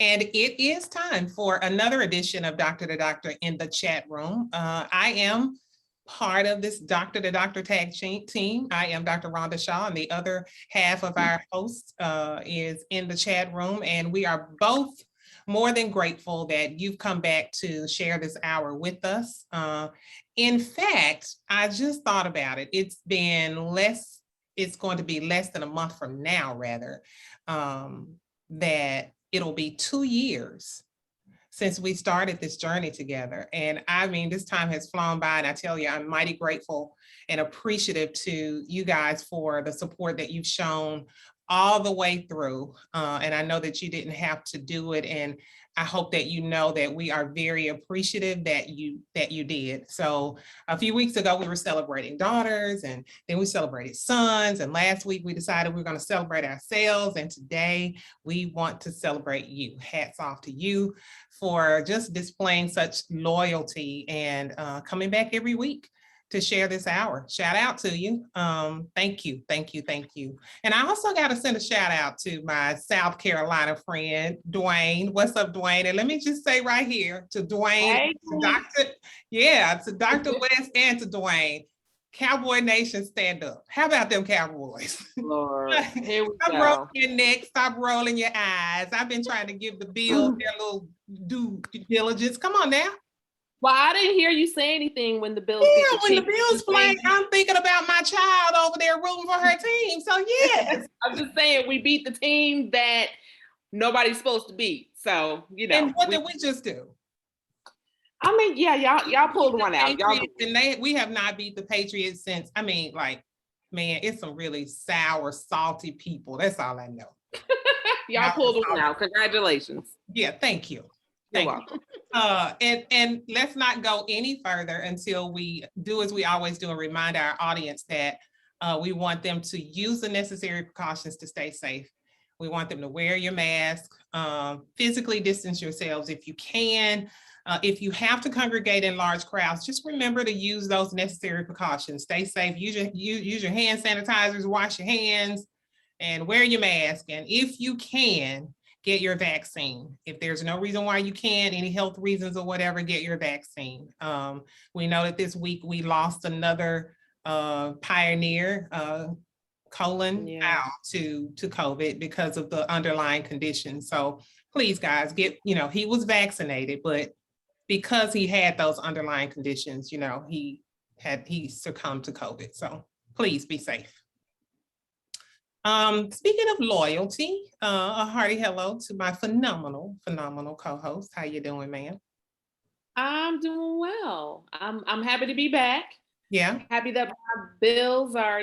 And it is time for another edition of Doctor2Doctor in the Chat Room. I am part of this Doctor2Doctor tag team. I am Dr. Rhonda Shaw, and the other half of our host is in the chat room. And we are both more than grateful that you've come back to share this hour with us. In fact, I just thought about it. It's going to be less than a month from now, rather, that it'll be 2 years since we started this journey together. And I mean, this time has flown by, and I tell you, I'm mighty grateful and appreciative to you guys for the support that you've shown all the way through. And I know that you didn't have to do it. And I hope that you know that we are very appreciative that you did. So a few weeks ago, we were celebrating daughters, and then we celebrated sons. And last week we decided we were going to celebrate ourselves. And today we want to celebrate you. Hats off to you for just displaying such loyalty and coming back every week to share this hour. Shout out to you. Thank you, thank you, thank you. And I also got to send a shout out to my South Carolina friend, Dwayne. What's up, Dwayne? And let me just say right here to Dwayne, to Dr. West and to Dwayne, Cowboy Nation, stand up. How about them Cowboys? Lord, here we stop go. rolling your neck, stop rolling your eyes. I've been trying to give the Bills their little due diligence. Come on now. Well, I didn't hear you say anything when the Bills. Yeah, when the Bills played, I'm thinking about my child over there rooting for her team. So yes, I'm just saying we beat the team that nobody's supposed to beat. So And what did we just do? I mean, yeah, y'all pulled one out. We have not beat the Patriots since. I mean, like, man, it's some really sour, salty people. That's all I know. Y'all pulled one out. Congratulations. Yeah, thank you. Thank you. And let's not go any further until we do as we always do and remind our audience that we want them to use the necessary precautions to stay safe. We want them to wear your mask, physically distance yourselves if you can. If you have to congregate in large crowds, just remember to use those necessary precautions. Stay safe, use your hand sanitizers, wash your hands, and wear your mask. And if you can, get your vaccine. If there's no reason why you can't, any health reasons or whatever, get your vaccine. We know that this week we lost another pioneer, Colin out to COVID because of the underlying conditions. So please, guys, he was vaccinated, but because he had those underlying conditions, he succumbed to COVID. So please be safe. Speaking of loyalty, a hearty hello to my phenomenal co-host. How you doing, ma'am? I'm doing well. I'm happy to be back. Yeah. Happy that my Bills are,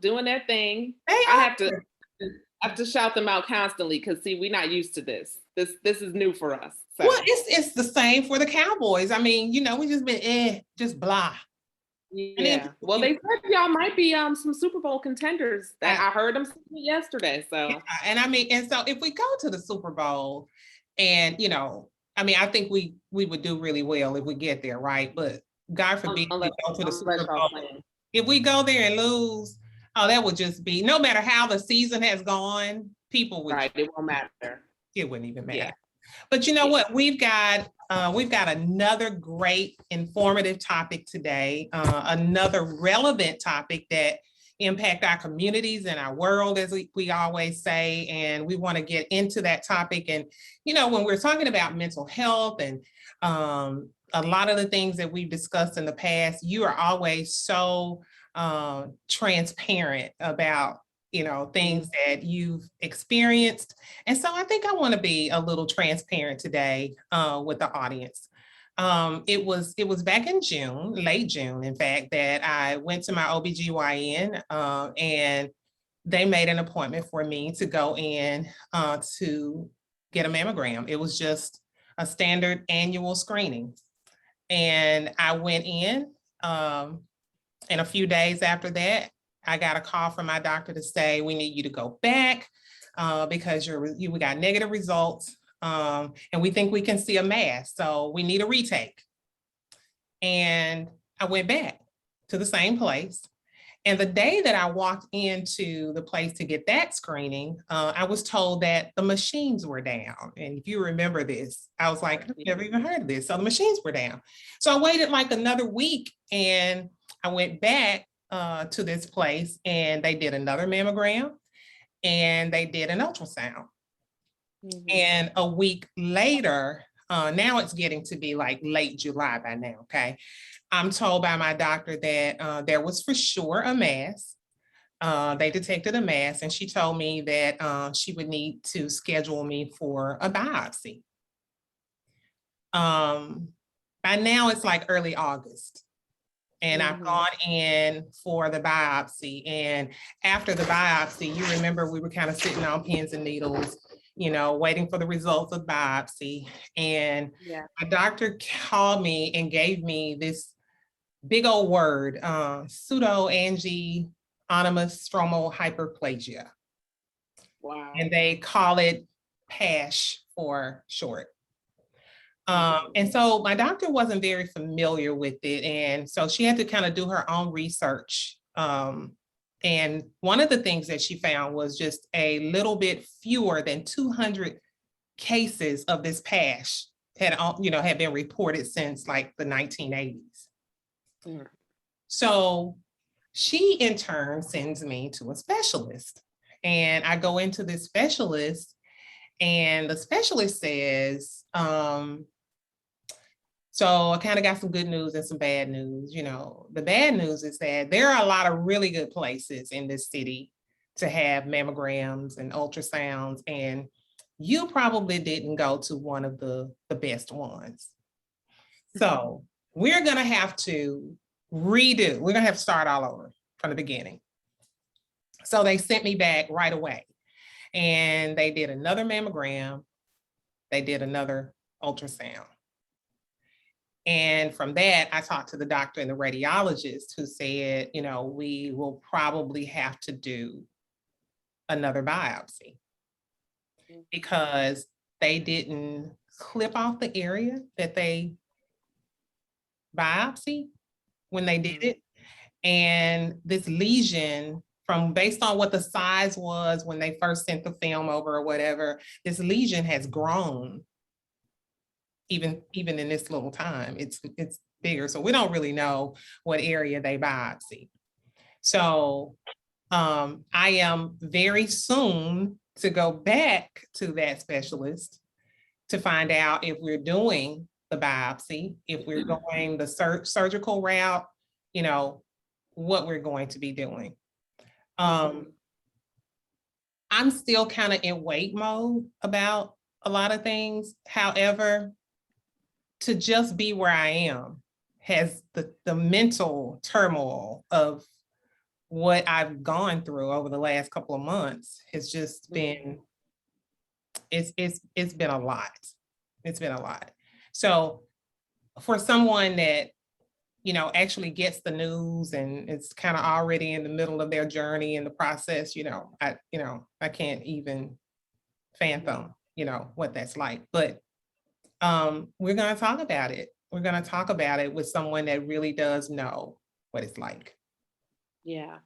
doing their thing. I have to shout them out constantly because we're not used to this. This is new for us. So. Well, it's the same for the Cowboys. I mean, we just been just blah. Yeah. Well, they said y'all might be some Super Bowl contenders. That I heard them say yesterday. So and so if we go to the Super Bowl, and I think we would do really well if we get there, right? But God forbid we go to the Super Bowl. If we go there and lose, that would just be, no matter how the season has gone, people would. Right. It won't matter. It wouldn't even matter. Yeah. But you know what? We've got another great informative topic today, another relevant topic that impact our communities and our world, as we always say, and we want to get into that topic. And, when we're talking about mental health and a lot of the things that we've discussed in the past, you are always so transparent about things that you've experienced. And so I think I want to be a little transparent today with the audience. It was back in June, late June, in fact, that I went to my OBGYN and they made an appointment for me to go in to get a mammogram. It was just a standard annual screening. And I went in, and a few days after that, I got a call from my doctor to say, we need you to go back because we got negative results and we think we can see a mass. So we need a retake. And I went back to the same place. And the day that I walked into the place to get that screening, I was told that the machines were down. And if you remember this, I was like, I've never even heard of this. So the machines were down. So I waited like another week and I went back to this place and they did another mammogram and they did an ultrasound. And a week later, now it's getting to be like late July by now, okay? I'm told by my doctor that there was for sure a mass. They detected a mass and she told me that she would need to schedule me for a biopsy. By now it's like early August. And I've gone in for the biopsy. And after the biopsy, you remember we were kind of sitting on pins and needles, you know, waiting for the results of biopsy. And my doctor called me and gave me this big old word, pseudoangiomatosis stromal hyperplasia. Wow. And they call it PASH for short. And so my doctor wasn't very familiar with it. And so she had to kind of do her own research. And one of the things that she found was just a little bit fewer than 200 cases of this PASH had been reported since like the 1980s. So she in turn sends me to a specialist. And I go into this specialist and the specialist says, so I kind of got some good news and some bad news. You know, the bad news is that there are a lot of really good places in this city to have mammograms and ultrasounds, and you probably didn't go to one of the best ones. So we're gonna have to redo. We're gonna have to start all over from the beginning. So they sent me back right away, and they did another mammogram. They did another ultrasound. And from that, I talked to the doctor and the radiologist who said, you know, we will probably have to do another biopsy because they didn't clip off the area that they biopsied when they did it. And this lesion, from based on what the size was when they first sent the film over or whatever, this lesion has grown even in this little time. It's bigger. So we don't really know what area they biopsy. So I am very soon to go back to that specialist to find out if we're doing the biopsy, if we're going the surgical route, you know, what we're going to be doing. I'm still kind of in wait mode about a lot of things. However, to just be where I am has the mental turmoil of what I've gone through over the last couple of months has just been, it's been a lot. It's been a lot. So for someone that, you know, actually gets the news and it's kind of already in the middle of their journey in the process, I can't even fathom, what that's like. But we're going to talk about it. We're going to talk about it with someone that really does know what it's like. Yeah.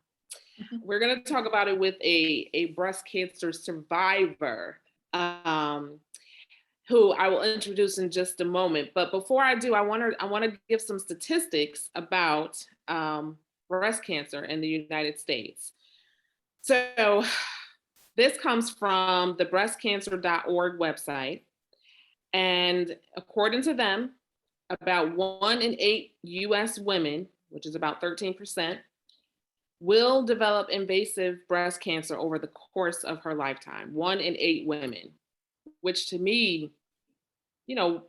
We're going to talk about it with a breast cancer survivor, who I will introduce in just a moment. But before I do, I want to give some statistics about breast cancer in the United States. So this comes from the breastcancer.org website. And according to them, about 1 in 8 US women, which is about 13%, will develop invasive breast cancer over the course of her lifetime. 1 in 8 women, which to me, the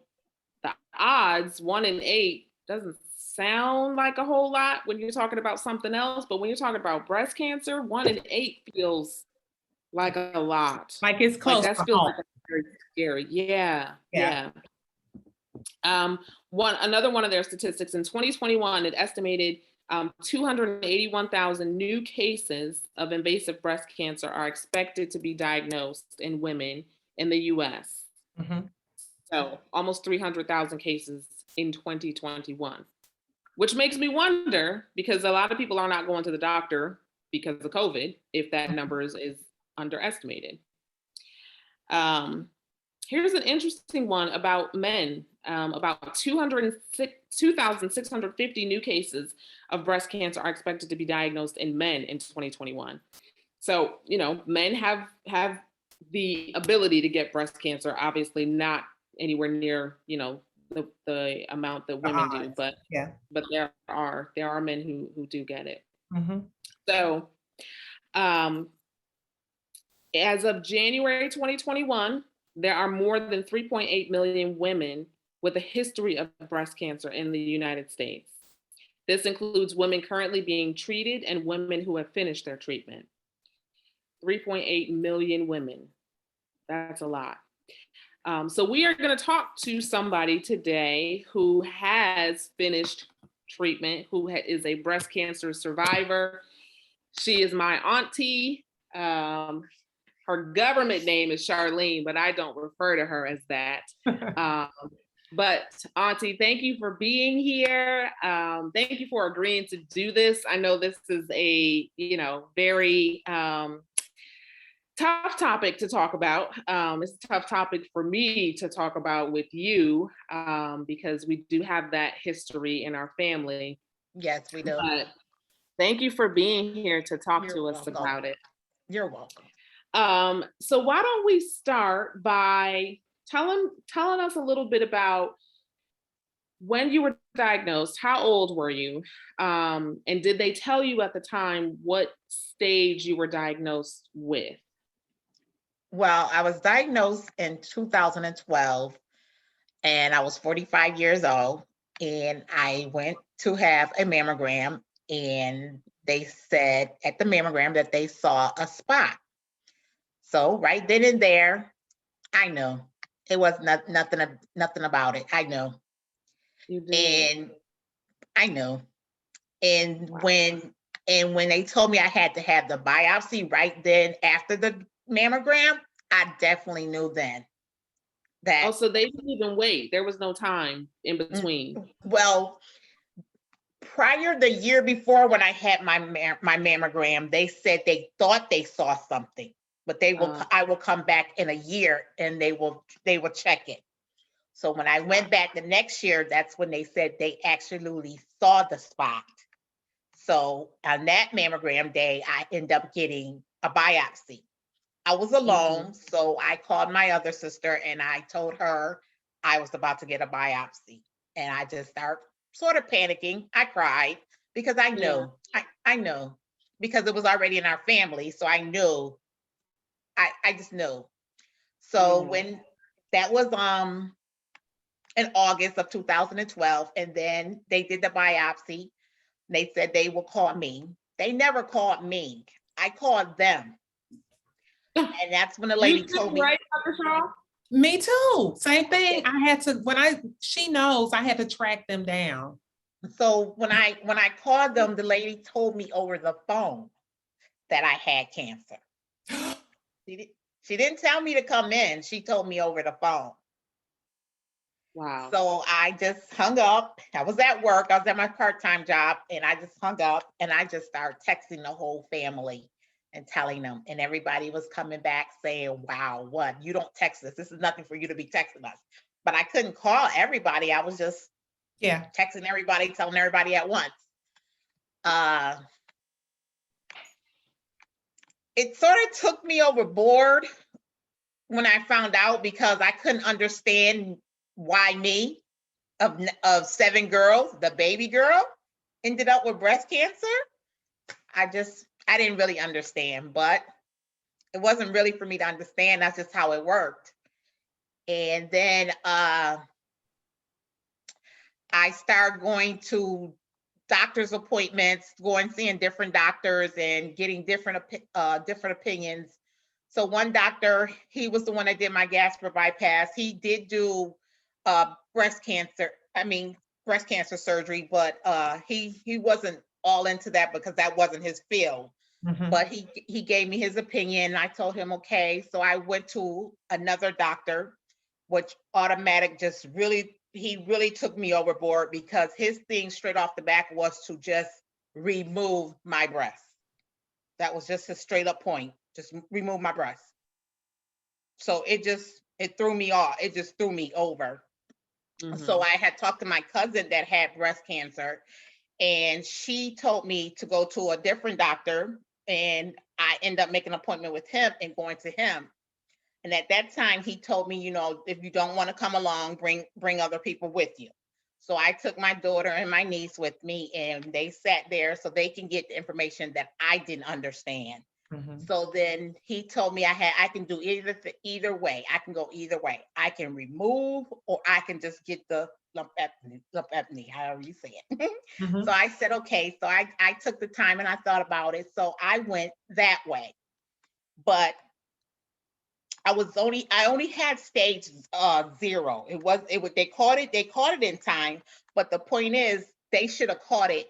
odds, 1 in 8 doesn't sound like a whole lot when you're talking about something else, but when you're talking about breast cancer, 1 in 8 feels like a lot. Like it's close that to feels home. like very scary. Yeah. Another one of their statistics in 2021, it estimated 281,000 new cases of invasive breast cancer are expected to be diagnosed in women in the US. So almost 300,000 cases in 2021. which makes me wonder, because a lot of people are not going to the doctor because of COVID, if that number is underestimated. Here's an interesting one about men. About 2,650 new cases of breast cancer are expected to be diagnosed in men in 2021. So, men have the ability to get breast cancer, obviously not anywhere near, the amount that women do, but Yeah. there are men who do get it. Mm-hmm. So, as of January 2021, there are more than 3.8 million women with a history of breast cancer in the United States. This includes women currently being treated and women who have finished their treatment. 3.8 million women. That's a lot. So we are going to talk to somebody today who has finished treatment, who is a breast cancer survivor. She is my auntie. Her government name is Charlene, but I don't refer to her as that. But Auntie, thank you for being here. Thank you for agreeing to do this. I know this is a, very tough topic to talk about. It's a tough topic for me to talk about with you because we do have that history in our family. Yes, we do. But thank you for being here to talk You're to us welcome. about it. You're welcome. So why don't we start by telling us a little bit about when you were diagnosed, how old were you? And did they tell you at the time what stage you were diagnosed with? Well, I was diagnosed in 2012 and I was 45 years old, and I went to have a mammogram, and they said at the mammogram that they saw a spot. So right then and there, I knew it was nothing about it. I knew. You did. And I knew. And Wow. when they told me I had to have the biopsy right then after the mammogram, I definitely knew then that. Oh, so they didn't even wait. There was no time in between. Well, prior the year before when I had my mammogram, they said they thought they saw something, but I will come back in a year and they will check it. So when I went back the next year, that's when they said they actually saw the spot. So on that mammogram day, I ended up getting a biopsy. I was alone, so I called my other sister and I told her I was about to get a biopsy. And I just started sort of panicking. I cried because I knew. I knew because it was already in our family. So I knew. I just knew. So when that was in August of 2012, and then they did the biopsy. They said they will call me. They never called me. I called them. And that's when the lady told me. Right, Dr. Shaw? Me too. Same thing. I had to, she knows I had to track them down. So when I called them, the lady told me over the phone that I had cancer. She didn't tell me to come in. She told me over the phone. Wow. So I just hung up. I was at work. I was at my part-time job, and I just hung up and I just started texting the whole family and telling them, and everybody was coming back saying, wow, what? You don't text us. This is nothing for you to be texting us. But I couldn't call everybody. I was just texting everybody, telling everybody at once. It sort of took me overboard when I found out, because I couldn't understand why me, of 7 girls, the baby girl, ended up with breast cancer. I didn't really understand, but it wasn't really for me to understand. That's just how it worked. And then I started going to doctor's appointments, seeing different doctors and getting different opinions. So one doctor, he was the one that did my gastric bypass. He did do breast cancer surgery, but he wasn't all into that because that wasn't his field. But he gave me his opinion. I told him, okay. So I went to another doctor, which automatic just really he really took me overboard, because his thing straight off the back was to just remove my breast. That was just a straight up point. Just remove my breast. So it threw me off. It just threw me over. So I had talked to my cousin that had breast cancer, and she told me to go to a different doctor, and I ended up making an appointment with him and going to him. And at that time, he told me, if you don't want to come along, bring other people with you. So I took my daughter and my niece with me, and they sat there so they can get the information that I didn't understand. So then he told me I can do either way. I can go either way. I can remove, or I can just get the lumpectomy, however you say it. So I said, okay. So I took the time and I thought about it. So I went that way. But I only had stage 0. They caught it in time, but the point is they should have caught it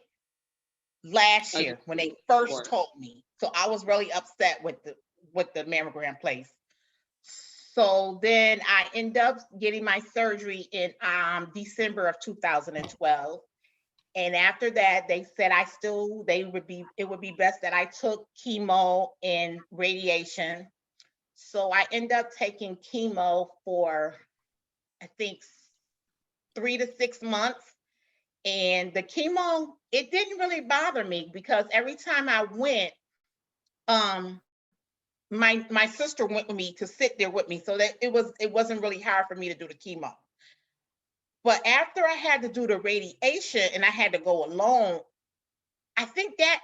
last year when they first told me. So I was really upset with the mammogram place. So then I ended up getting my surgery in December of 2012. And after that, they said it would be best that I took chemo and radiation. So I ended up taking chemo for, I think, 3 to 6 months. And the chemo, it didn't really bother me, because every time I went, my sister went with me to sit there with me, so that it wasn't really hard for me to do the chemo. But after I had to do the radiation and I had to go alone, I think that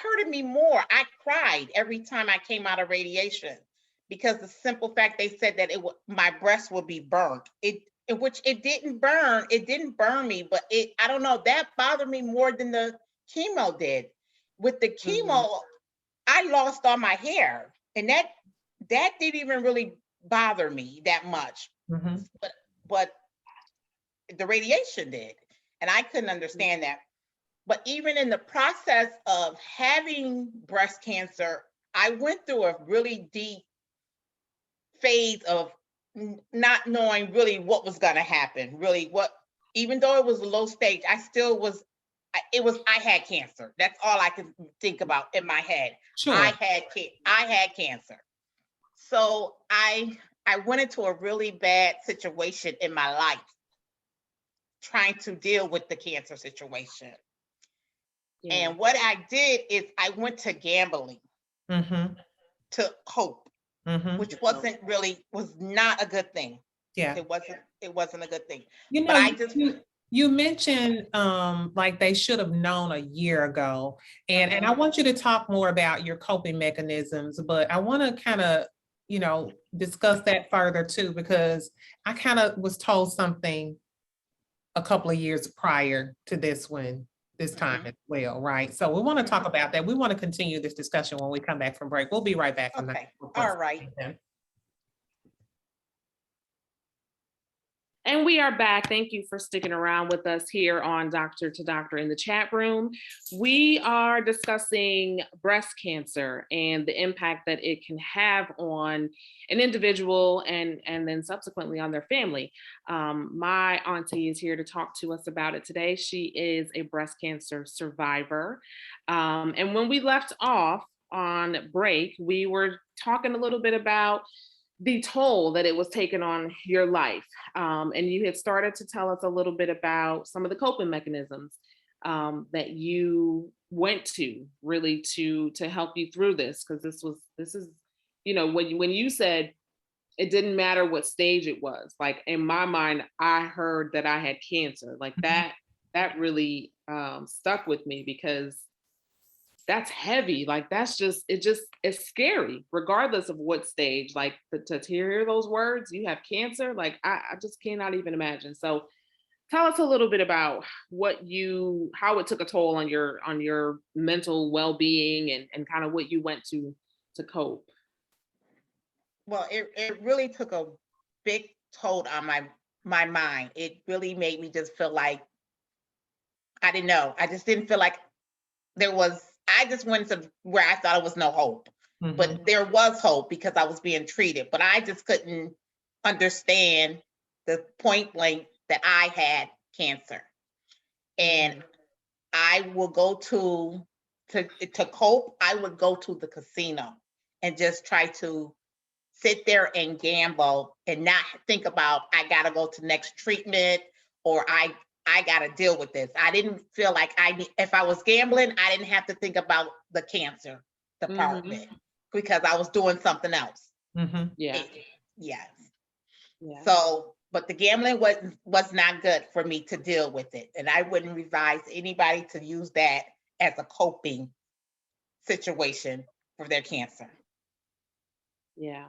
hurted me more. I cried every time I came out of radiation, because the simple fact they said that my breast would be burnt. Which it didn't burn. It didn't burn me, but I don't know, that bothered me more than the chemo did. With the chemo, I lost all my hair, and that didn't even really bother me that much. But the radiation did, and I couldn't understand that. But even in the process of having breast cancer, I went through a really deep phase of not knowing really what was going to happen. Even though it was a low stage, I had cancer. That's all I could think about in my head. Sure. I had cancer. So I went into a really bad situation in my life, trying to deal with the cancer situation. Yeah. And what I did is I went to gambling to cope, which was not a good thing. Yeah, it wasn't a good thing. You mentioned like they should have known a year ago, and I want you to talk more about your coping mechanisms, but I want to kind of discuss that further too, because I kind of was told something a couple of years prior to this time as well, right? So we want to talk about that. We want to continue this discussion when we come back from break. We'll be right back. Okay. All right. And we are back. Thank you for sticking around with us here on Doctor2Doctor in the chat room. We are discussing breast cancer and the impact that it can have on an individual and then subsequently on their family. My auntie is here to talk to us about it today. She is a breast cancer survivor. And when we left off on break, we were talking a little bit about the toll that it was taking on your life. And you had started to tell us a little bit about some of the coping mechanisms that you went to really to help you through this. Because this is, when you said it didn't matter what stage it was, like in my mind, I heard that I had cancer. Like that really stuck with me, because that's heavy. Like it's scary, regardless of what stage. Like to hear those words, you have cancer, like I just cannot even imagine. So tell us a little bit about how it took a toll on your mental well-being and kind of what you went to cope. Well, it really took a big toll on my mind. It really made me just feel like, I didn't know. I just didn't feel like I just went to where I thought it was no hope, but there was hope because I was being treated, but I just couldn't understand the point blank that I had cancer. And I will go to cope, I would go to the casino and just try to sit there and gamble and not think about, I gotta go to next treatment, or I gotta deal with this. I didn't feel like if I was gambling, I didn't have to think about the cancer department because I was doing something else. Yeah. Yes. Yeah. So, but the gambling was not good for me to deal with it. And I wouldn't advise anybody to use that as a coping situation for their cancer. Yeah.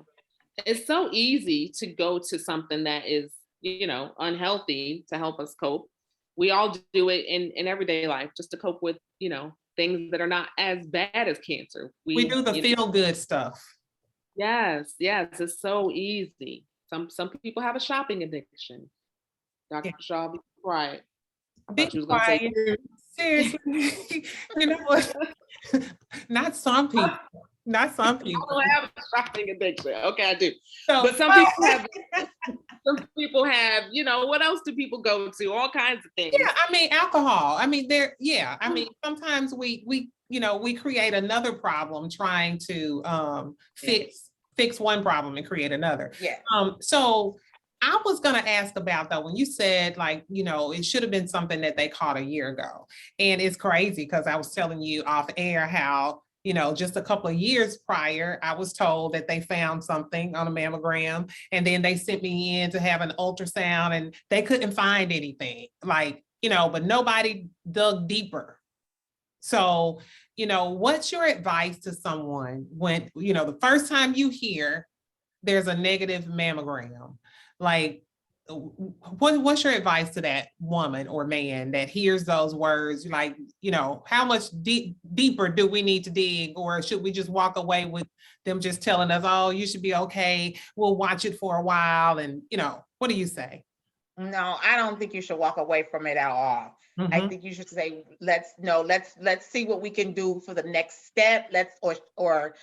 It's so easy to go to something that is, unhealthy to help us cope. We all do it in everyday life just to cope with, things that are not as bad as cancer. We do the feel good stuff. Yes, it's so easy. Some people have a shopping addiction. Dr. Shaw, be quiet. I Be thought you was gonna say quiet. Seriously. You know what? Not some people. Not some I people. don't have a shopping addiction. Okay, I do. So, But some people have, what else do people go to? All kinds of things. yeah, I mean, alcohol. I mean, sometimes we create another problem trying to fix one problem and create another. Yeah. So I was gonna ask about though, when you said it should have been something that they caught a year ago. And it's crazy because I was telling you off air how just a couple of years prior, I was told that they found something on a mammogram, and then they sent me in to have an ultrasound and they couldn't find anything, but nobody dug deeper. So, what's your advice to someone when, the first time you hear there's a negative mammogram, what's your advice to that woman or man that hears those words? How much deeper do we need to dig, or should we just walk away with them just telling us, oh, you should be okay, we'll watch it for a while? And what do you say? No, I don't think you should walk away from it at all. I think you should say, let's see what we can do for the next step. Or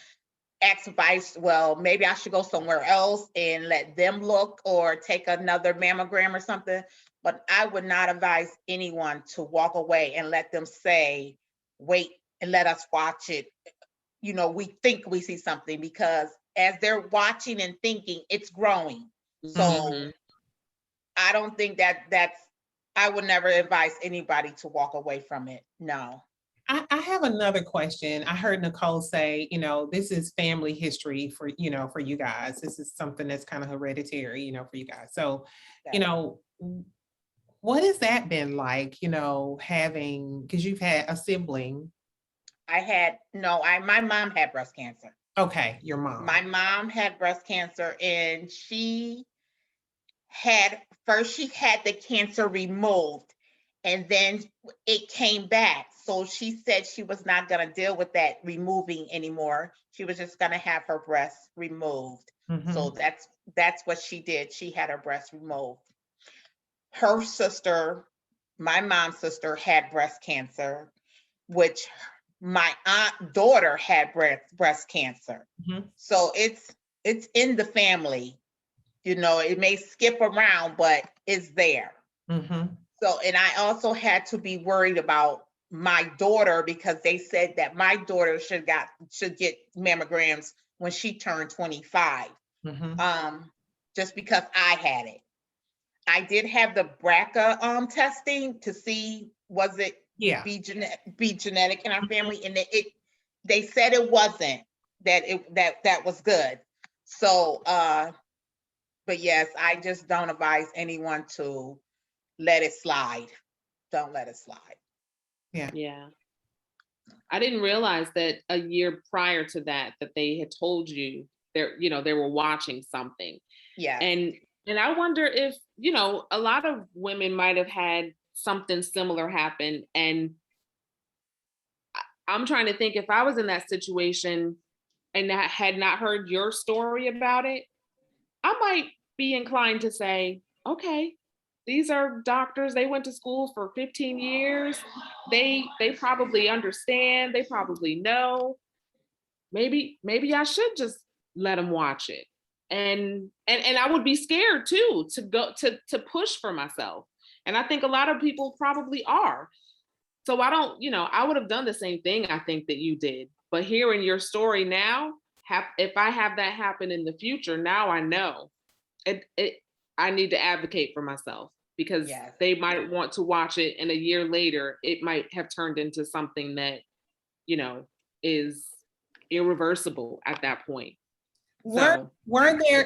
ask advice. Well, maybe I should go somewhere else and let them look, or take another mammogram or something. But I would not advise anyone to walk away and let them say, wait and let us watch it. We think we see something, because as they're watching and thinking, it's growing. So I don't think I would never advise anybody to walk away from it. No. I have another question. I heard Nicole say, this is family history for you guys. This is something that's kind of hereditary, for you guys. So, what has that been like, having, because you've had a sibling? My mom had breast cancer. Okay, your mom. My mom had breast cancer, and she had the cancer removed, and then it came back. So she said she was not going to deal with that removing anymore. She was just going to have her breast removed. So that's what she did. She had her breast removed. Her sister, my mom's sister, had breast cancer, which my daughter had breast cancer. So it's in the family. It may skip around, but it's there. So, and I also had to be worried about my daughter, because they said that my daughter should get mammograms when she turned 25. Just because I had it. I did have the BRCA testing to see, was it be genetic in our family, and they said it wasn't, that was good. So but yes, I just don't advise anyone to let it slide. Don't let it slide. Yeah. I didn't realize that a year prior to that they had told you they were watching something. Yeah. And I wonder if, a lot of women might have had something similar happen. And I'm trying to think, if I was in that situation and I had not heard your story about it, I might be inclined to say, okay, these are doctors, they went to school for 15 years. They probably understand, they probably know. Maybe I should just let them watch it. And I would be scared too, to go to push for myself. And I think a lot of people probably are. So I don't, I would have done the same thing I think that you did. But hearing your story now, if I have that happen in the future, now I know I need to advocate for myself, because Yes. they might want to watch it and a year later it might have turned into something that, is irreversible at that point. Were there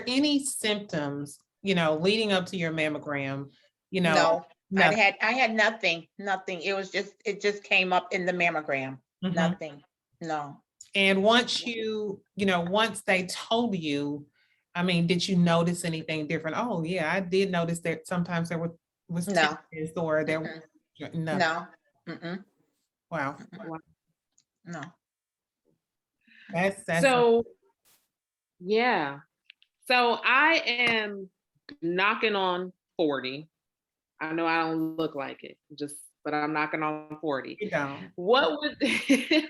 any symptoms, leading up to your mammogram? No, nothing. I had nothing. It just came up in the mammogram. Mhm. Nothing. No. And once once they told you, I mean, did you notice anything different? Oh yeah, I did notice that sometimes there was No. tenderness, or there was nothing. No. Mm-mm. Wow. No. That's So yeah. So I am knocking on 40. I know I don't look like it, but I'm knocking on 40. you don't. What would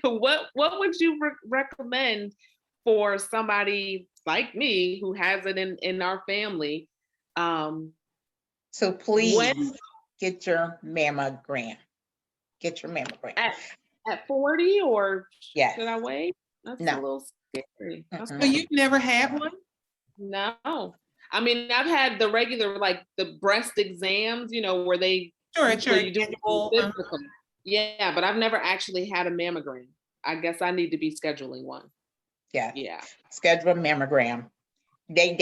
what would you recommend for somebody like me who has it in our family? So please get your mammogram. Get your mammogram. At 40, or Yes. should I wait? That's No. a little scary. So you've never had one? No. I mean, I've had the regular, like the breast exams, where they Sure, where you do physical. Yeah, but I've never actually had a mammogram. I guess I need to be scheduling one. Yeah. Schedule a mammogram. They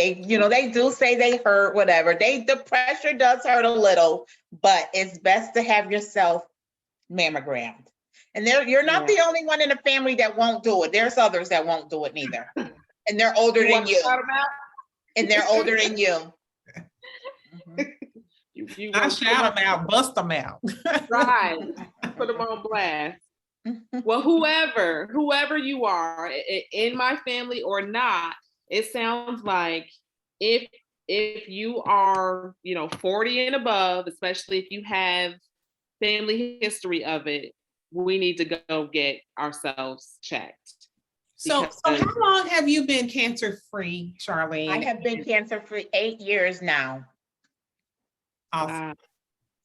do say they hurt, whatever. The pressure does hurt a little, but it's best to have yourself mammogrammed. And you're not the only one in the family that won't do it. There's others that won't do it neither. And they're older than you. And they're older than you. I shout them out, bust them out. Right. Put them on blast. Well, whoever you are, in my family or not, it sounds like if you are, 40 and above, especially if you have family history of it, we need to go get ourselves checked. So how long have you been cancer-free, Charlene? I have been cancer-free 8 years now. Awesome.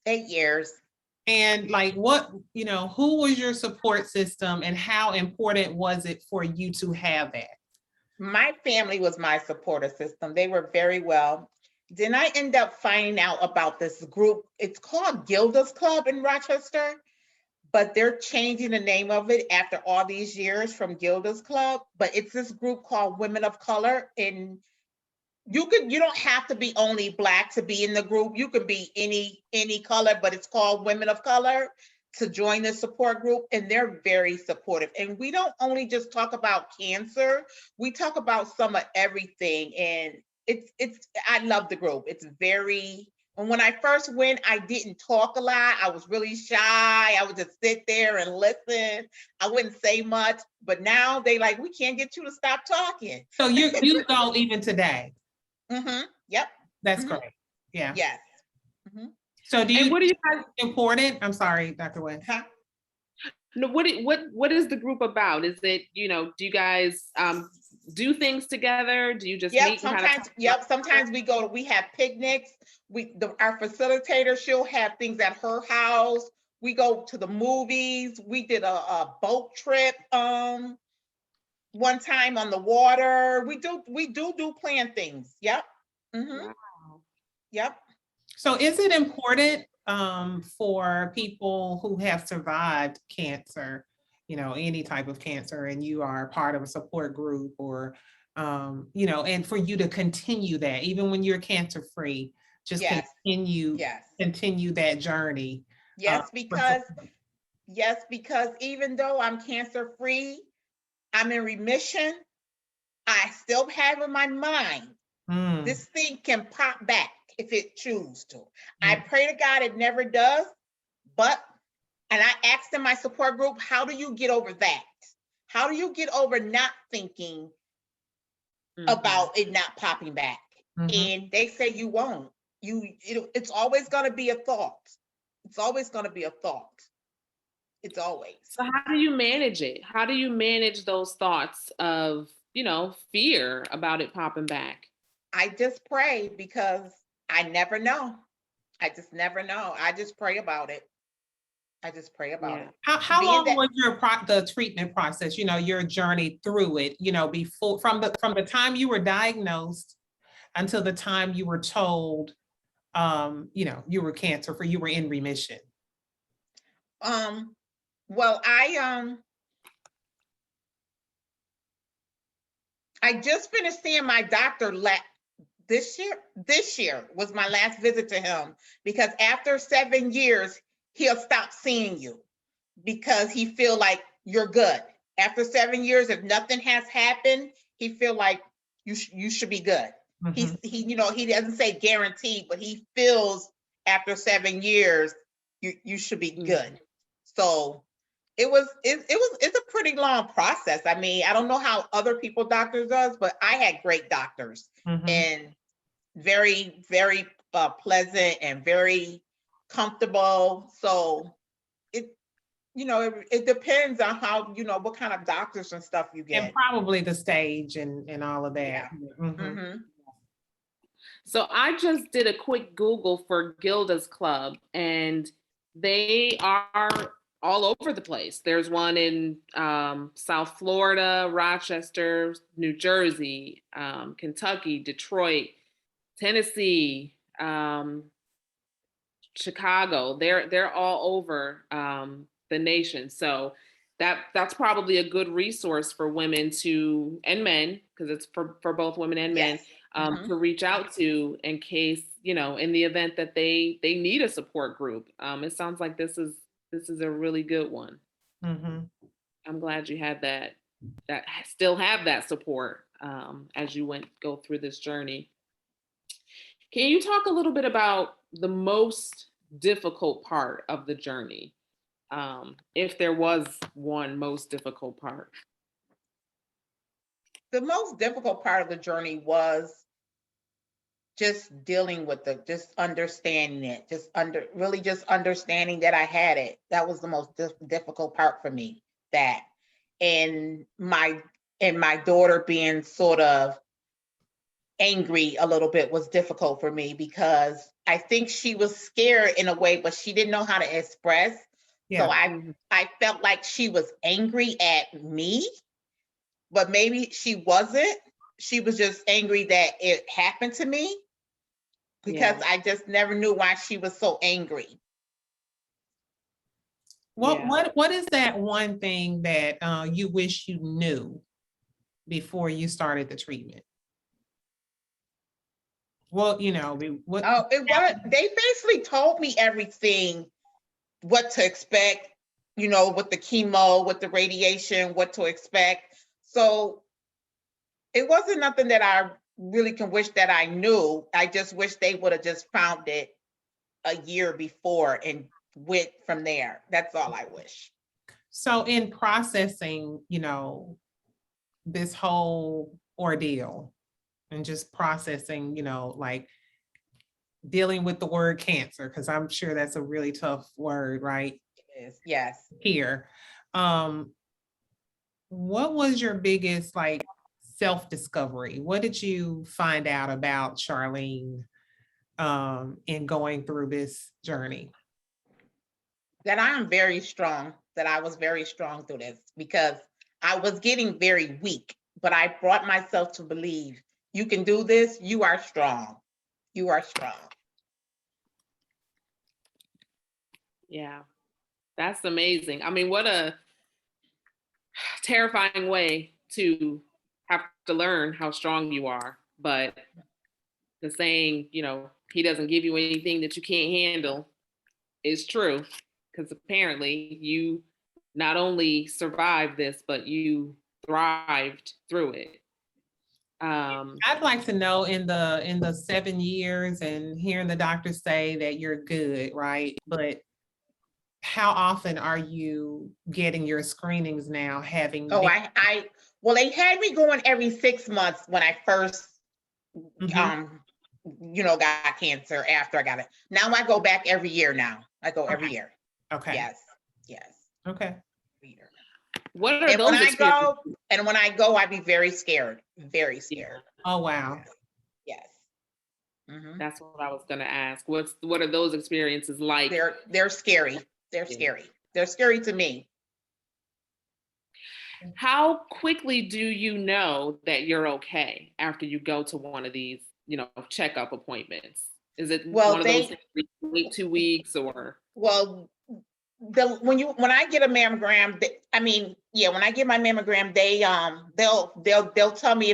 8 years. And like who was your support system, and how important was it for you to have that? My family was my supportive system. They were very well. Then I end up finding out about this group. It's called Gilda's Club in Rochester, but they're changing the name of it after all these years from Gilda's Club. But it's this group called Women of Color, and you don't have to be only Black to be in the group. You could be any color, but it's called Women of Color to join the support group, and they're very supportive. And we don't only just talk about cancer, we talk about some of everything. And I love the group. And when I first went, I didn't talk a lot. I was really shy. I would just sit there and listen. I wouldn't say much, but now they like, we can't get you to stop talking. So you go even today? Mm-hmm. Yep. That's great. Yeah. Yes. Mm-hmm. So what do you guys important? I'm sorry, Dr. Wynn. Huh? No, what is the group about? Is it, do you guys do things together? Do you just meet? Sometimes we have picnics. Our facilitator, she'll have things at her house. We go to the movies. We did a boat trip one time on the water. We do plan things. Yep. Mm-hmm. Wow. Yep. So is it important for people who have survived cancer, any type of cancer, and you are part of a support group, or and for you to continue that even when you're cancer-free, just continue that journey? Yes, because even though I'm cancer-free, I'm in remission. I still have in my mind, this thing can pop back if it chooses to. I pray to God it never does, and I asked in my support group, how do you get over that? How do you get over not thinking about it not popping back? And they say you won't. It's always going to be a thought. It's always going to be a thought. It's always. So how do you manage it? How do you manage those thoughts of, fear about it popping back? I just pray, because I never know. I just never know. I just pray about it. I just pray about Yeah. it. How Being long that- was the treatment process, you know, your journey through it, you know, before, from the time you were diagnosed until the time you were told, you know, you were cancer free, you were in remission? Well, I just finished seeing my doctor this year. This year was my last visit to him, because after 7 years, he'll stop seeing you because he feel like you're good. After 7 years, if nothing has happened, he feel like you should be good. Mhm. He you know, he doesn't say guaranteed, but he feels after 7 years you should be good. So it's a pretty long process. I mean, I don't know how other people doctors does, but I had great doctors Mhm. and very, very pleasant and very comfortable. So it, you know, it depends on how, you know, what kind of doctors and stuff you And get. probably the stage and all of that. Yeah. Mhm. Mm-hmm. So I just did a quick Google for Gilda's Club, and they are all over the place. There's one in South Florida, Rochester, New Jersey, Kentucky, Detroit, Tennessee, Chicago. They're all over the nation. So that's probably a good resource for women to, and men, because it's for both women and men, Yes. Mhm. to reach out to in case, you know, in the event that they need a support group. It sounds like this is a really good one. Mhm. I'm glad you had that still have that support as you go through this journey. Can you talk a little bit about the most difficult part of the journey? If there was one most difficult part. The most difficult part of the journey was just dealing with just understanding it, really just understanding that I had it. That was the most difficult part for me. That, and my daughter being sort of angry a little bit was difficult for me, because I think she was scared in a way, but she didn't know how to express. Yeah. So I felt like she was angry at me, but maybe she wasn't. She was just angry that it happened to me, because Yeah. I just never knew why she was so angry. What is that one thing that you wish you knew before you started the treatment? Well, you know, what? Oh, they basically told me everything, what to expect, you know, with the chemo, with the radiation, what to expect. So it wasn't nothing that I really can wish that I knew. I just wish they would have just found it a year before and went from there. That's all I wish. So in processing, you know, this whole ordeal and just processing, you know, like dealing with the word cancer, because I'm sure that's a really tough word, right? It is. Yes. Here. What was your biggest like self-discovery? What did you find out about Charlene in going through this journey? That I am very strong, that I was very strong through this, because I was getting very weak, but I brought myself to believe you can do this. You are strong. You are strong. Yeah. That's amazing. I mean, what a terrifying way to have to learn how strong you are. But the saying, you know, he doesn't give you anything that you can't handle is true. Because apparently you not only survived this, but you thrived through it. I'd like to know in the 7 years and hearing the doctor say that you're good, right? But how often are you getting your screenings now, having Oh, been- well, they had me going every 6 months when I first, Mhm. you know, got cancer after I got it. Now I go back every year now. I go every Okay. year. Okay. Yes. Yes. Okay. Every year. What are And those when I go, I be very scared. Very scared. Oh, wow. Yes. Mhm. That's what I was gonna ask. What are those experiences like? They're scary. They're Yeah. scary. They're scary to me. How quickly do you know that you're okay after you go to one of these, checkup appointments? Is it Well, one of those things where you wait 2 weeks or? well, when I get a mammogram, when I get my mammogram, they'll tell me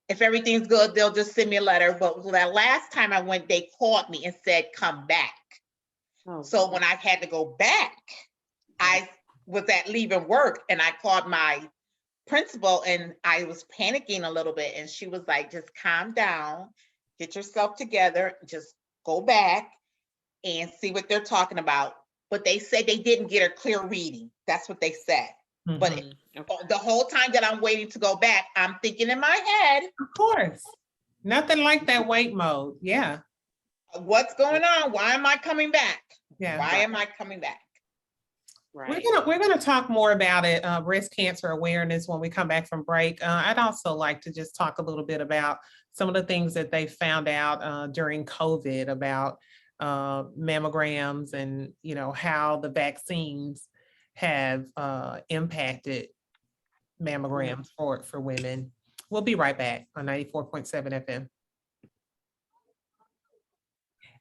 if everything's good, they'll just send me a letter. But that last time I went, they called me and said, come back. Oh, So when I had to go back, I was at leaving work and I called my principal and I was panicking a little bit. And she was like, just calm down, get yourself together, just go back and see what they're talking about. But they said they didn't get a clear reading. That's what they said. But okay. the whole time that I'm waiting to go back, I'm thinking in my head, Of course. Nothing like that wait mode. Yeah. what's going on? Why am I coming back? Yeah. Why am I coming back? Right. We're gonna talk more about it, breast cancer awareness, when we come back from break. I'd also like to just talk a little bit about some of the things that they found out during COVID about mammograms and how the vaccines have impacted mammograms for women. We'll be right back on 94.7 FM.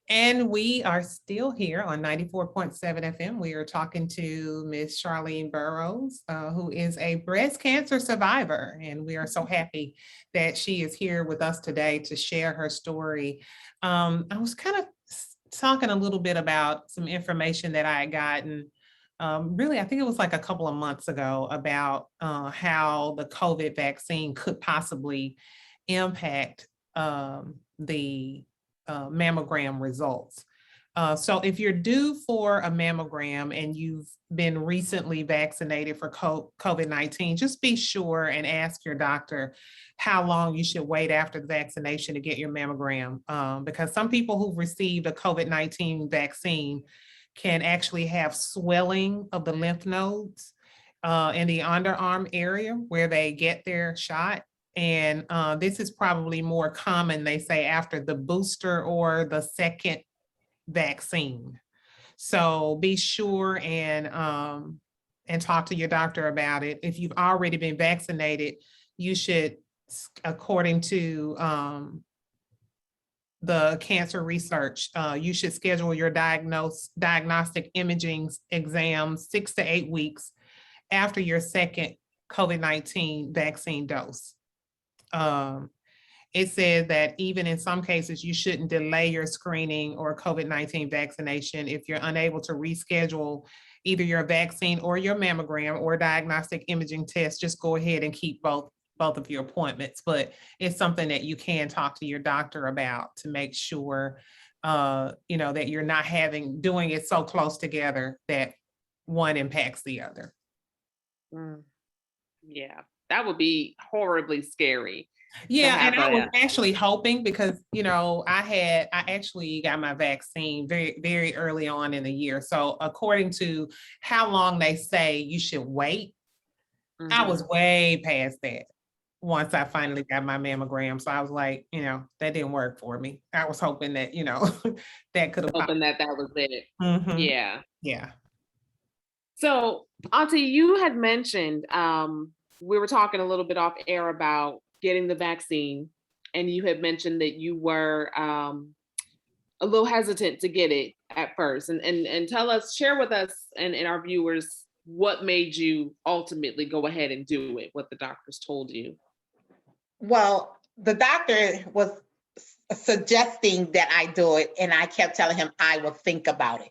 And we are still here on 94.7 FM. We are talking to Miss Charlene Burroughs, who is a breast cancer survivor. And we are so happy that she is here with us today to share her story. I was kind of talking a little bit about some information that I had gotten, really, I think it was like a couple of months ago, about how the COVID vaccine could possibly impact the mammogram results. So if you're due for a mammogram and you've been recently vaccinated for COVID-19, just be sure and ask your doctor how long you should wait after the vaccination to get your mammogram. Because some people who've received a COVID-19 vaccine can actually have swelling of the lymph nodes in the underarm area where they get their shot. And this is probably more common, they say, after the booster or the second vaccine. So be sure and talk to your doctor about it. If you've already been vaccinated, you should, according to the cancer research, you should schedule your diagnostic imaging exam 6 to 8 weeks after your second COVID-19 vaccine dose. It says that even in some cases, you shouldn't delay your screening or COVID-19 vaccination. If you're unable to reschedule either your vaccine or your mammogram or diagnostic imaging test, just go ahead and keep both of your appointments. But it's something that you can talk to your doctor about to make sure, that you're not doing it so close together that one impacts the other. Yeah, that would be horribly scary. Yeah, and I was actually hoping, because I actually got my vaccine very, very early on in the year. So according to how long they say you should wait, I was way past that once I finally got my mammogram. So I was like, that didn't work for me. I was hoping that, that could have hoping that was it. Mhm. Yeah. Yeah. So, Auntie, you had mentioned, we were talking a little bit off air about getting the vaccine, and you had mentioned that you were a little hesitant to get it at first. And share with us and our viewers what made you ultimately go ahead and do it, what the doctors told you. Well, the doctor was suggesting that I do it, and I kept telling him I will think about it.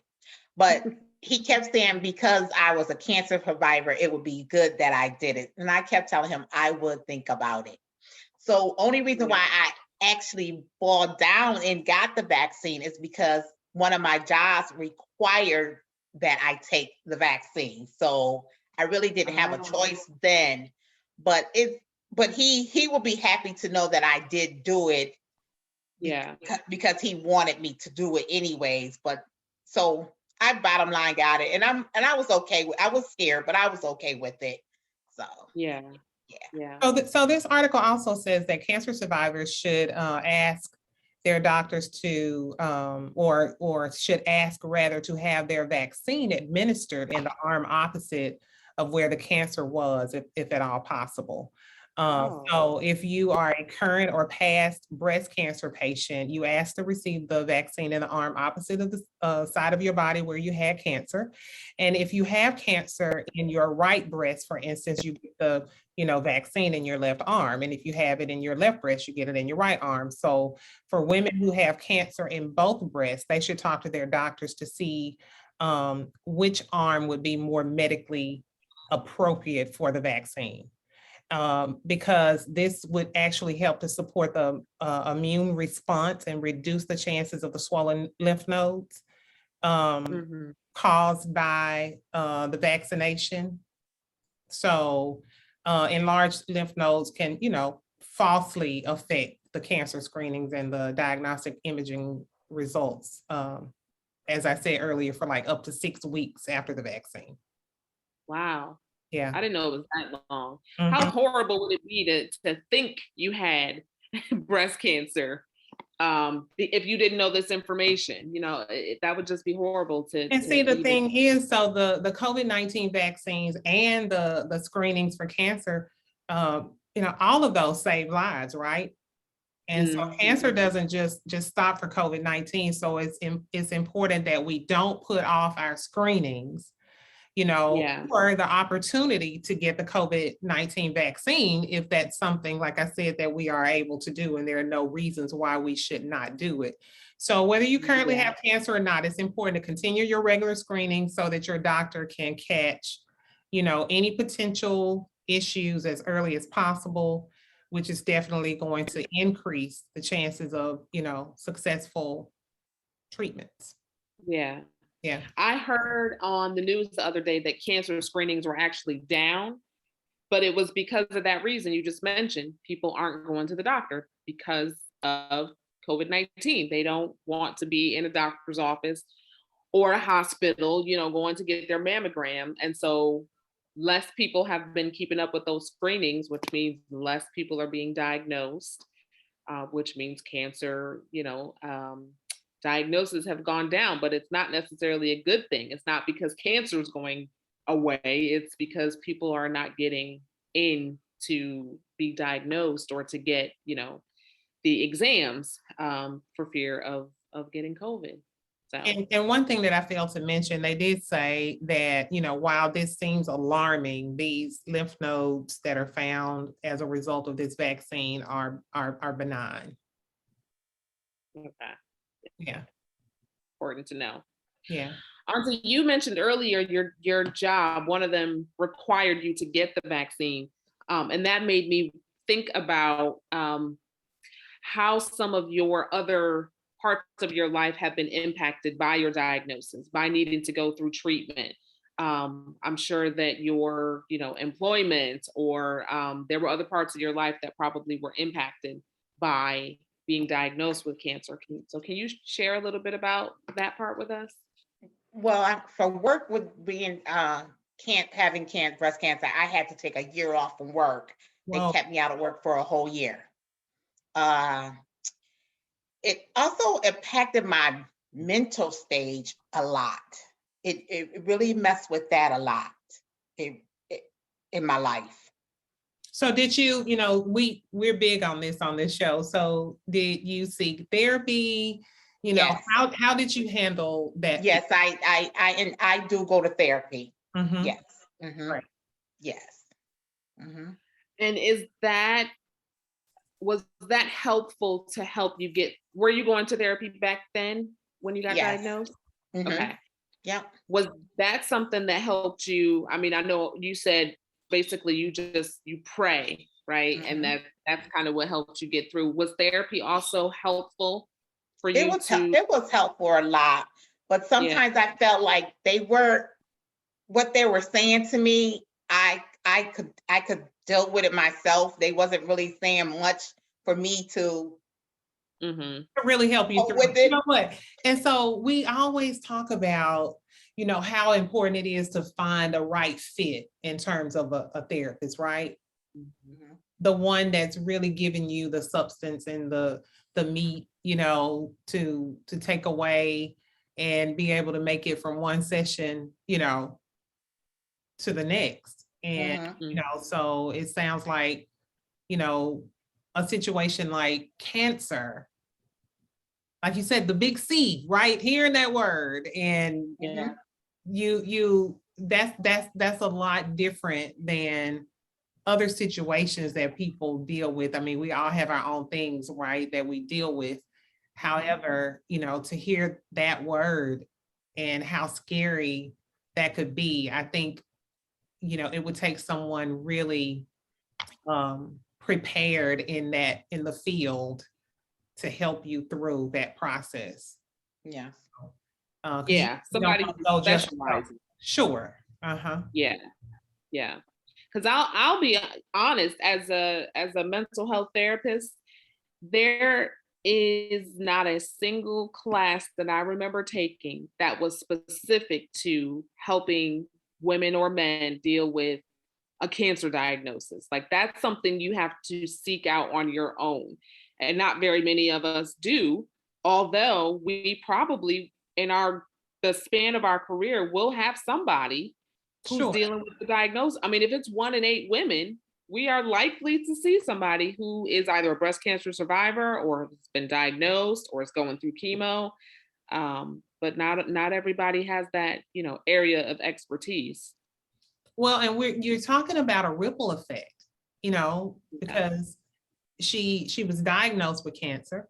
But he kept saying because I was a cancer survivor, it would be good that I did it. And I kept telling him I would think about it. So only reason why I actually boiled down and got the vaccine is because one of my jobs required that I take the vaccine. So I really didn't have a choice then. But he will be happy to know that I did do it. Yeah. Because he wanted me to do it anyways. But so I bottom line got it, and I was okay I was scared, but I was okay with it. So yeah. So this article also says that cancer survivors should ask their doctors to, or should ask rather to have their vaccine administered in the arm opposite of where the cancer was, if at all possible. So if you are a current or past breast cancer patient, you ask to receive the vaccine in the arm opposite of the side of your body where you had cancer. And if you have cancer in your right breast, for instance, you get the vaccine in your left arm. And if you have it in your left breast, you get it in your right arm. So for women who have cancer in both breasts, they should talk to their doctors to see which arm would be more medically appropriate for the vaccine. Because this would actually help to support the immune response and reduce the chances of the swollen lymph nodes caused by the vaccination. So enlarged lymph nodes can, falsely affect the cancer screenings and the diagnostic imaging results, as I said earlier, for like up to 6 weeks after the vaccine. Wow. Yeah. I didn't know it was that long. Mhm. How horrible would it be to think you had breast cancer if you didn't know this information? That would just be horrible to. And see, the thing is, so the COVID-19 vaccines and the screenings for cancer, all of those save lives, right? And so cancer doesn't just stop for COVID-19. So it's important that we don't put off our screenings, or the opportunity to get the COVID-19 vaccine if that's something, like I said, that we are able to do, and there are no reasons why we should not do it. So whether you currently have cancer or not, it's important to continue your regular screening so that your doctor can catch, any potential issues as early as possible, which is definitely going to increase the chances of, successful treatments. Yeah. Yeah. I heard on the news the other day that cancer screenings were actually down, but it was because of that reason you just mentioned. People aren't going to the doctor because of COVID-19. They don't want to be in a doctor's office or a hospital, going to get their mammogram. And so less people have been keeping up with those screenings, which means less people are being diagnosed, which means cancer, diagnoses have gone down, but it's not necessarily a good thing. It's not because cancer is going away. It's because people are not getting in to be diagnosed or to get, the exams for fear of getting COVID. So. And one thing that I failed to mention, they did say that, while this seems alarming, these lymph nodes that are found as a result of this vaccine are benign. Okay. Yeah. Important to know. Yeah. Auntie, you mentioned earlier your job, one of them required you to get the vaccine. And that made me think about how some of your other parts of your life have been impacted by your diagnosis, by needing to go through treatment. I'm sure that your, employment or there were other parts of your life that probably were impacted by being diagnosed with cancer. Can you share a little bit about that part with us? Well, for work with being having breast cancer, I had to take a year off from work. Wow. They kept me out of work for a whole year. It also impacted my mental stage a lot. It really messed with that a lot in my life. So did you, we're big on this show. So did you seek therapy? Yes. How did you handle that? Yes, I do go to therapy. Mm-hmm. Yes. Mm-hmm. Right. Yes. Mm-hmm. And was that helpful to help you were you going to therapy back then when you got diagnosed? Mm-hmm. Okay. Yeah. Was that something that helped you? I mean, I know you said basically you pray, right? Mm-hmm. And that's kind of what helped you get through. Was therapy also helpful for you? It was helpful a lot, but sometimes I felt like what they were saying to me, I could deal with it myself. They wasn't really saying much for me to really help you through with it. You know what? And so we always talk about, how important it is to find a right fit in terms of a therapist, right? Mm-hmm. The one that's really giving you the substance and the the meat, to take away and be able to make it from one session, to the next. And, Mhm. so it sounds like, a situation like cancer, like you said, the big C, right? Hearing that word, and Yeah. that's a lot different than other situations that people deal with. I mean, we all have our own things, right, that we deal with. However, to hear that word and how scary that could be, I think, it would take someone really prepared in the field to help you through that process. Yeah. 'Cause Yeah, you don't somebody wanna who go just, specializes. sure. Uh-huh. Yeah, yeah. Because I'll be honest, as a mental health therapist, there is not a single class that I remember taking that was specific to helping women or men deal with a cancer diagnosis. Like that's something you have to seek out on your own. And not very many of us do, although we probably in the span of our career will have somebody who's Sure. dealing with the diagnosis. I mean, if it's 1 in 8 women, we are likely to see somebody who is either a breast cancer survivor or has been diagnosed or is going through chemo. But not everybody has that, area of expertise. Well, and you're talking about a ripple effect, Yeah. because she was diagnosed with cancer.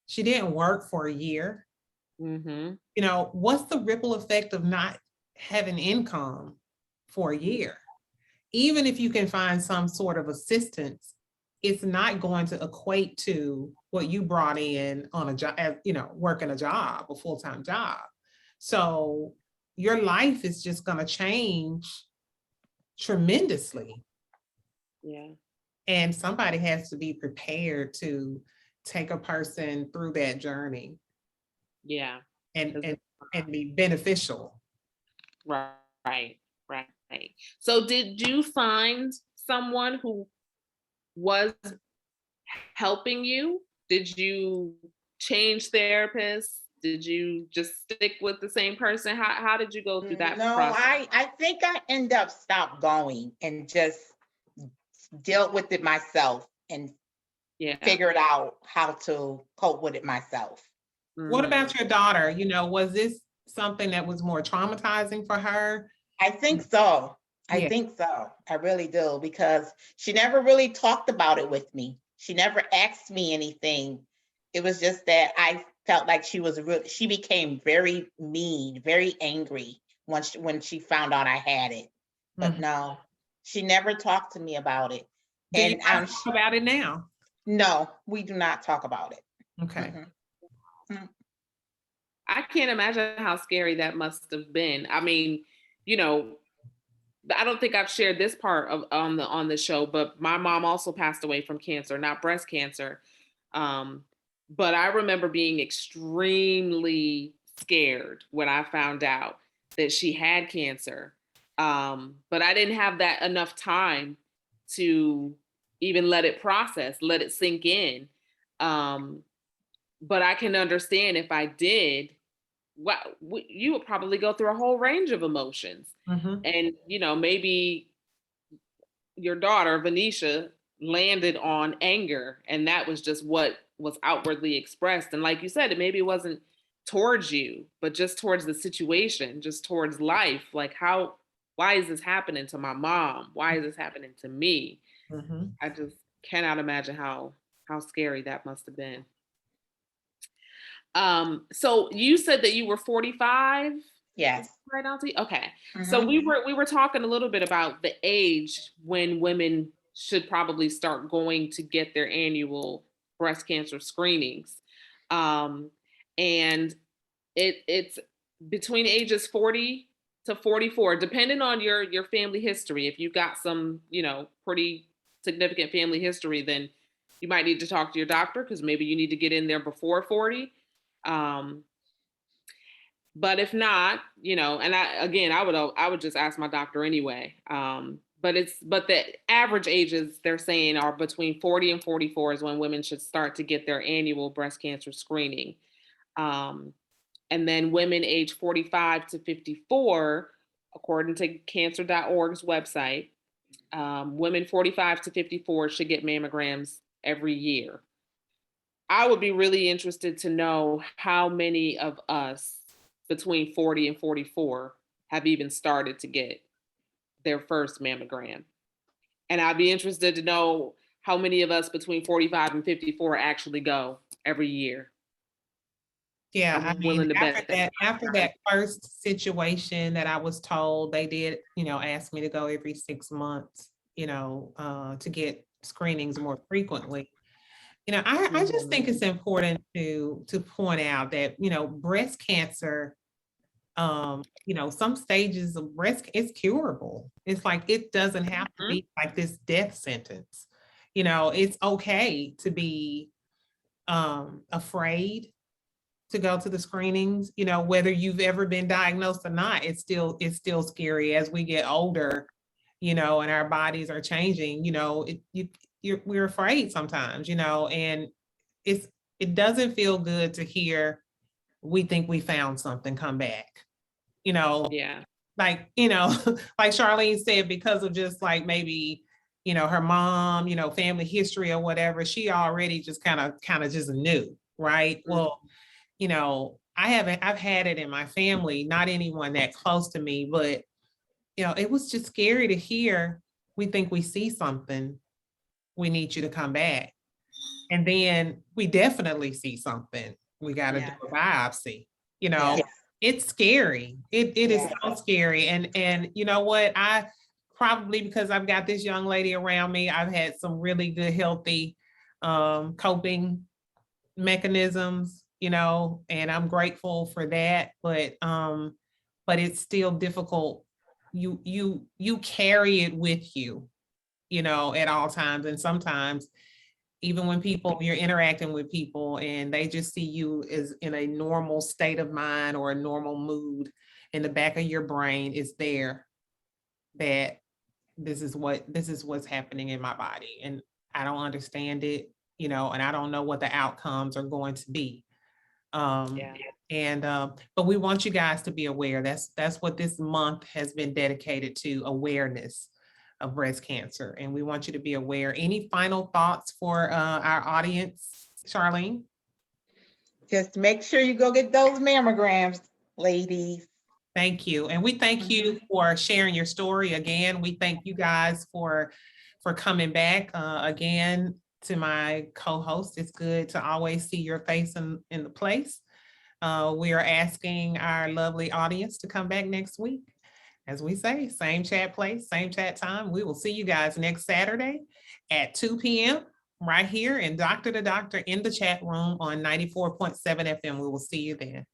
She didn't work for a year. Mm-hmm. What's the ripple effect of not having income for a year? Even if you can find some sort of assistance, it's not going to equate to what you brought in on a job, working a job, a full-time job. So your life is just going to change tremendously. Yeah. And somebody has to be prepared to take a person through that journey Yeah. and 'Cause- and, and be beneficial. Right. Right. So did you find someone who was helping you? Did you change therapists? Did you just stick with the same person? How did you go through that No, process? I think I end up stopped going and just dealt with it myself and Yeah. figured out how to cope with it myself. What Mhm. about your daughter? Was this something that was more traumatizing for her? I think so. I Yeah. think so. I really do because she never really talked about it with me. She never asked me anything. It was just that I felt like she became very mean, very angry when she found out I had it. But Mhm. no, she never talked to me about it. Do you And guys talk about it now? no, we do not talk about it. Okay. Mm-mm. I can't imagine how scary that must have been. I mean, I don't think I've shared this part of on the show, but my mom also passed away from cancer, not breast cancer. Um, but I remember being extremely scared when I found out that she had cancer. But I didn't have that enough time to even let it process, let it sink in. Um, but I can understand if I did, you would probably go through a whole range of emotions. Mhm. And, maybe your daughter, Venetia, landed on anger, and that was just what was outwardly expressed. And like you said, maybe it wasn't towards you, but just towards the situation, just towards life. Like, why is this happening to my mom? Why is this happening to me? Mhm. I just cannot imagine how scary that must have been. So you said that you were 45? Yes. Right, Auntie? Okay. So Mhm. we were talking a little bit about the age when women should probably start going to get their annual breast cancer screenings. Um, and it's between ages 40 to 44, depending on your family history. If you've got some, pretty significant family history, then you might need to talk to your doctor because maybe you need to get in there before 40. Um, but if not, and I would just ask my doctor anyway. but the average ages they're saying are between 40 and 44 is when women should start to get their annual breast cancer screening. And then women age 45 to 54, according to cancer.org's website, women 45 to 54 should get mammograms every year. I would be really interested to know how many of us between 40 and 44 have even started to get their first mammogram. And I'd be interested to know how many of us between 45 and 54 actually go every year. Yeah, I'm I willing mean, to bet after that first situation that I was told, they did, ask me to go every 6 months, to get screenings more frequently. I just think it's important to point out that, breast cancer, some stages of breast is curable. It's like, it doesn't have to be like this death sentence. It's okay to be afraid to go to the screenings, whether you've ever been diagnosed or not. It's still scary as we get older, and our bodies are changing, we're afraid sometimes, and it doesn't feel good to hear we think we found something come back, Yeah. like, like Charlene said, because of just like maybe, her mom, family history or whatever, she already just kind of just knew, right? Well, I've had it in my family, not anyone that close to me, but it was just scary to hear, we think we see something, we need you to come back. And then we definitely see something, we got to do a biopsy, it's scary. It is so scary. And you know what? I probably, because I've got this young lady around me, I've had some really good, healthy coping mechanisms, and I'm grateful for that. But it's still difficult. You carry it with you, at all times. And sometimes, even when you're interacting with people and they just see you as in a normal state of mind or a normal mood, in the back of your brain is there that this is what's happening in my body. And I don't understand it, and I don't know what the outcomes are going to be. But we want you guys to be aware. That's what this month has been dedicated to, awareness of breast cancer. And we want you to be aware. Any final thoughts for our audience, Charlene? Just make sure you go get those mammograms, ladies. Thank you. And we thank you for sharing your story again. We thank you guys for coming back again. To my co-host, it's good to always see your face in the place. We are asking our lovely audience to come back next week. As we say, same chat place, same chat time. We will see you guys next Saturday at 2 p.m. right here in Doctor2Doctor in the Chat Room on 94.7 FM. We will see you then.